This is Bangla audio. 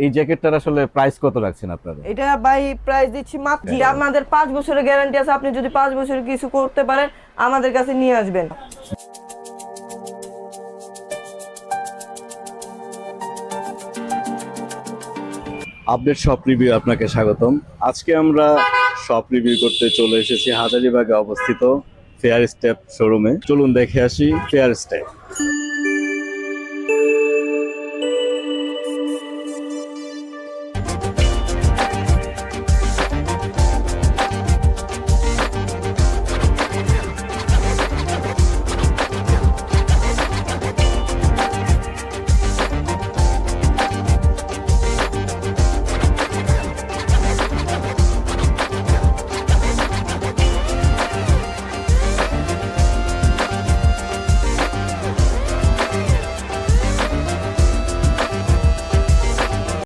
এই জ্যাকেটটার আসলে প্রাইস কত রাখছেন আপনারা? এটা ভাই প্রাইস দিচ্ছি মাত্র, আমাদের 5 বছরের গ্যারান্টি আছে। আপনি যদি 5 বছর কিছু করতে পারেন আমাদের কাছে নিয়ে আসবেন। আপডেট শপ রিভিউ আপনাকে স্বাগতম। আজকে আমরা শপ রিভিউ করতে চলে এসেছি হাজারীবাগে অবস্থিত ফেয়ার স্টেপ শোরুমে। চলুন দেখে আসি ফেয়ার স্টেপ।